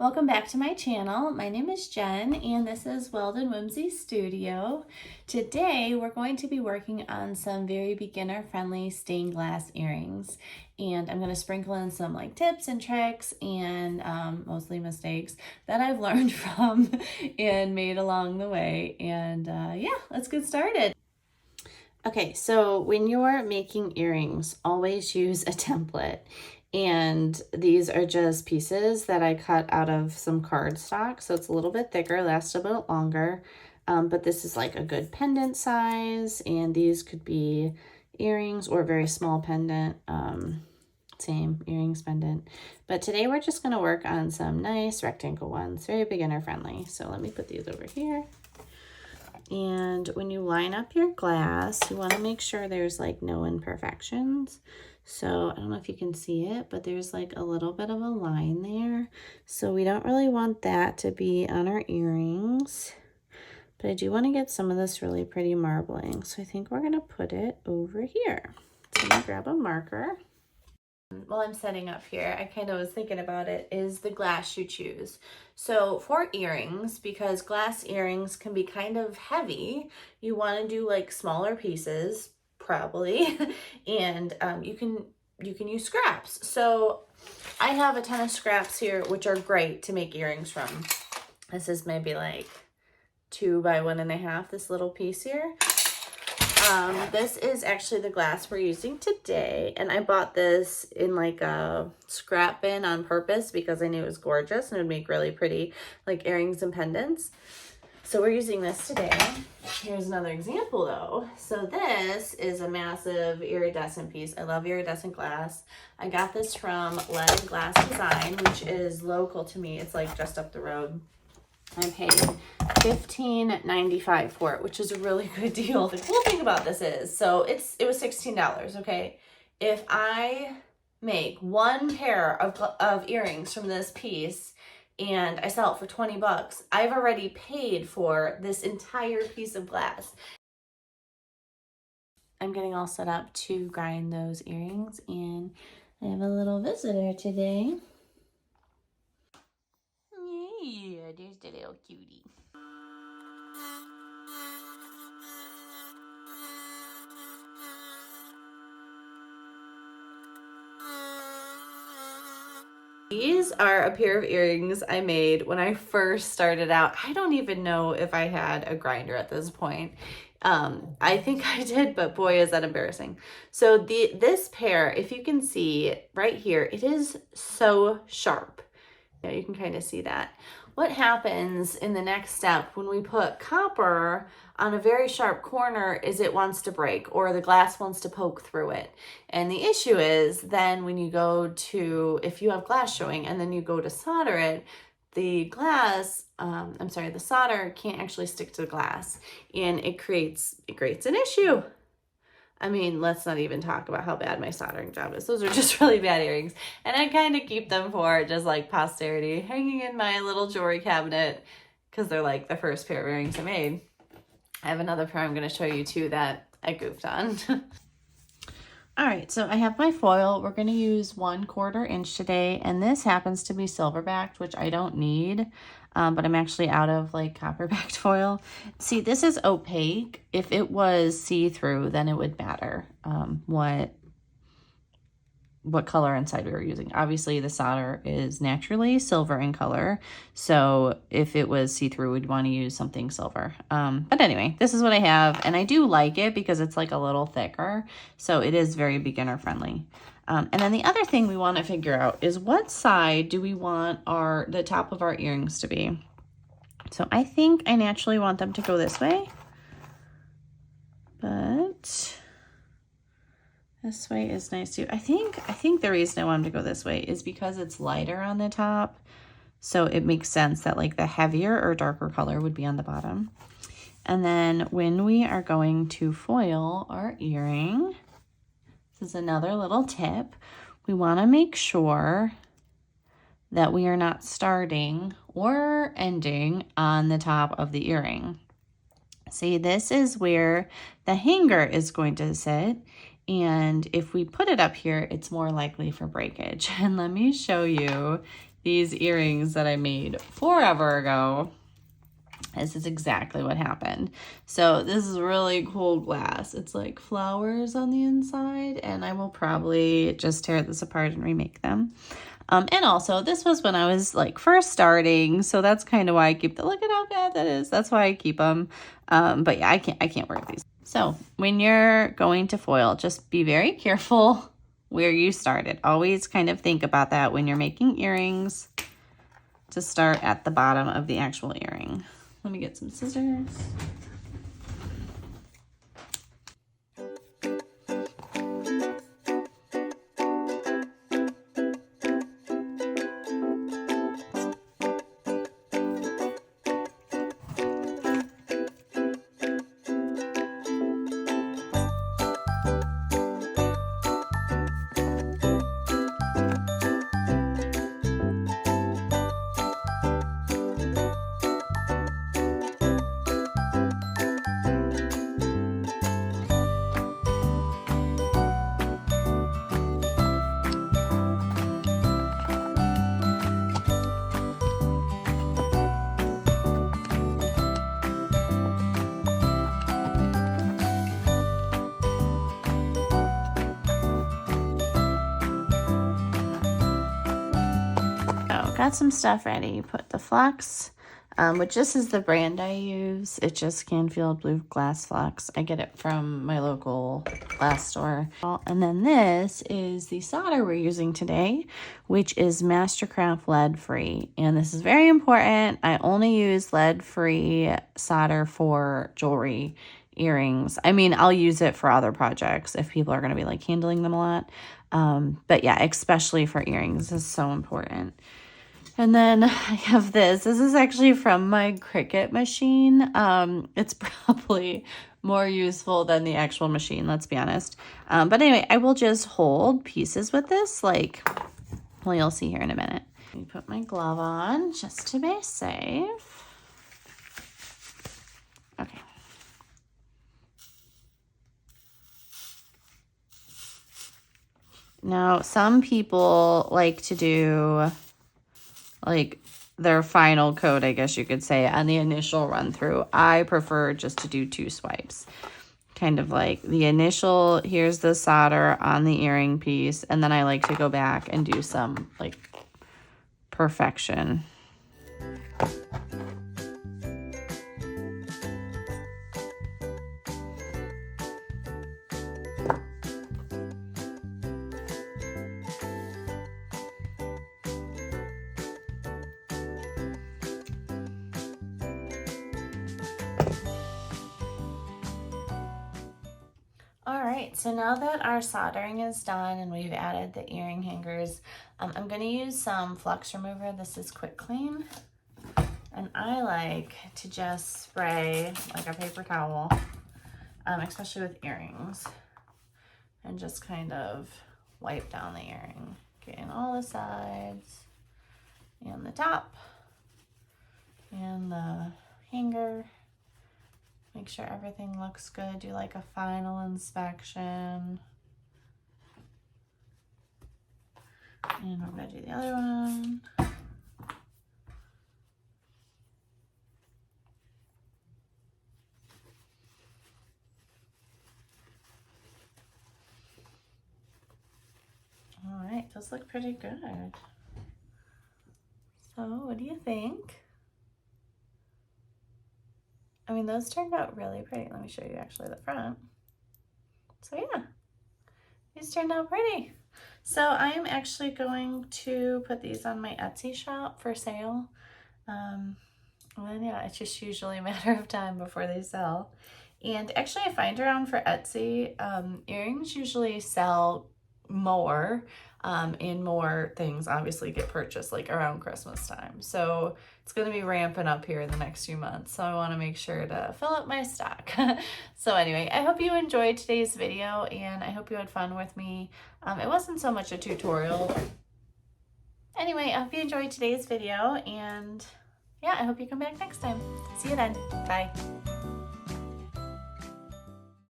Welcome back to my channel. My name is Jen and this is Weldon Whimsy Studio. Today we're going to be working on some very beginner friendly stained glass earrings, and I'm going to sprinkle in some tips and tricks and mostly mistakes that I've learned from and made along the way. And yeah, let's get started. Okay, so when you're making earrings, always use a template. And these are just pieces that I cut out of some cardstock. So it's a little bit thicker, lasts a bit longer. But this is like a good pendant size. And these could be earrings or very small pendant. Same, earrings, pendant. But today we're just going to work on some nice rectangle ones, very beginner friendly. So let me put these over here. And when you line up your glass, you want to make sure there's no imperfections. So I don't know if you can see it, but there's a little bit of a line there. So we don't really want that to be on our earrings. But I do want to get some of this really pretty marbling. So I think we're going to put it over here. So I'm going to grab a marker. While I'm setting up here, I kind of was thinking about it, is the glass you choose. So for earrings, because glass earrings can be kind of heavy, you want to do smaller pieces, probably, and you can use scraps. So I have a ton of scraps here, which are great to make earrings from. This is maybe 2 by 1.5, this little piece here. This is actually the glass we're using today, and I bought this in a scrap bin on purpose because I knew it was gorgeous and it would make really pretty earrings and pendants. So we're using this today. Here's another example though. So this is a massive iridescent piece. I love iridescent glass. I got this from Lead Glass Design, which is local to me. It's just up the road. I paid $15.95 for it, which is a really good deal. The cool thing about this is, so it was $16, okay? If I make one pair of earrings from this piece and I sell it for 20 bucks, I've already paid for this entire piece of glass. I'm getting all set up to grind those earrings, and I have a little visitor today. Yeah, there's the little cutie. These are a pair of earrings I made when I first started out. I don't even know if I had a grinder at this point. I think I did, but boy, is that embarrassing. So this pair, if you can see right here, it is so sharp. Yeah, you can kind of see that. What happens in the next step when we put copper on a very sharp corner is it wants to break, or the glass wants to poke through it. And the issue is then when you go to, if you have glass showing and then you go to solder it, the solder can't actually stick to the glass, and it creates an issue. I mean, let's not even talk about how bad my soldering job is. Those are just really bad earrings. And I kind of keep them for just posterity, hanging in my little jewelry cabinet because they're the first pair of earrings I made. I have another pair I'm going to show you too that I goofed on. All right, so I have my foil. We're going to use 1/4 inch today, and this happens to be silver backed, which I don't need, but I'm actually out of copper backed foil. See, this is opaque. If it was see-through, then it would matter what color inside we were using. Obviously, the solder is naturally silver in color, so if it was see-through, we'd want to use something silver. But anyway, this is what I have, and I do like it because it's a little thicker, so it is very beginner friendly. And then the other thing we want to figure out is what side do we want the top of our earrings to be. So I think I naturally want them to go this way, but this way is nice too. I think the reason I want them to go this way is because it's lighter on the top. So it makes sense that the heavier or darker color would be on the bottom. And then when we are going to foil our earring, this is another little tip. We want to make sure that we are not starting or ending on the top of the earring. See, this is where the hanger is going to sit. And if we put it up here, it's more likely for breakage. And let me show you these earrings that I made forever ago. This is exactly what happened. So this is really cool glass. It's like flowers on the inside, and I will probably just tear this apart and remake them. And also, this was when I was like first starting, so that's kind of why I keep them. Look at how bad that is. That's why I keep them. But yeah, I can't work these. So when you're going to foil, just be very careful where you started. Always kind of think about that when you're making earrings, to start at the bottom of the actual earring. Let me get some scissors. Got some stuff ready. Put the flux, which this is the brand I use. It's just Canfield Blue Glass Flux. I get it from my local glass store. And then this is the solder we're using today, which is Mastercraft lead free. And this is very important. I only use lead free solder for jewelry, earrings. I mean, I'll use it for other projects if people are going to be like handling them a lot. But yeah, especially for earrings, this is so important. And then I have this. This is actually from my Cricut machine. It's probably more useful than the actual machine, let's be honest. But anyway, I will just hold pieces with this, like, well, you'll see here in a minute. Let me put my glove on just to be safe. Okay. Now, some people like to do like their final coat, I guess you could say, on the initial run through. I prefer just to do 2 swipes. Kind of like the initial, here's the solder on the earring piece, and then I like to go back and do some like perfection. All right, so now that our soldering is done and we've added the earring hangers, I'm going to use some flux remover. This is Quick Clean. And I like to just spray like a paper towel, especially with earrings, and just kind of wipe down the earring, getting all the sides and the top and the hanger. Make sure everything looks good. Do like a final inspection. And we're going to do the other one. All right, those look pretty good. So what do you think? I mean, those turned out really pretty. Let me show you actually the front. So yeah, these turned out pretty. So I am actually going to put these on my Etsy shop for sale. And yeah, it's just usually a matter of time before they sell. And actually I find around for Etsy, earrings usually sell more, and more things obviously get purchased like around Christmas time. So it's going to be ramping up here in the next few months. So I want to make sure to fill up my stock. So anyway, I hope you enjoyed today's video and I hope you had fun with me. It wasn't so much a tutorial. Anyway, I hope you enjoyed today's video and yeah, I hope you come back next time. See you then. Bye.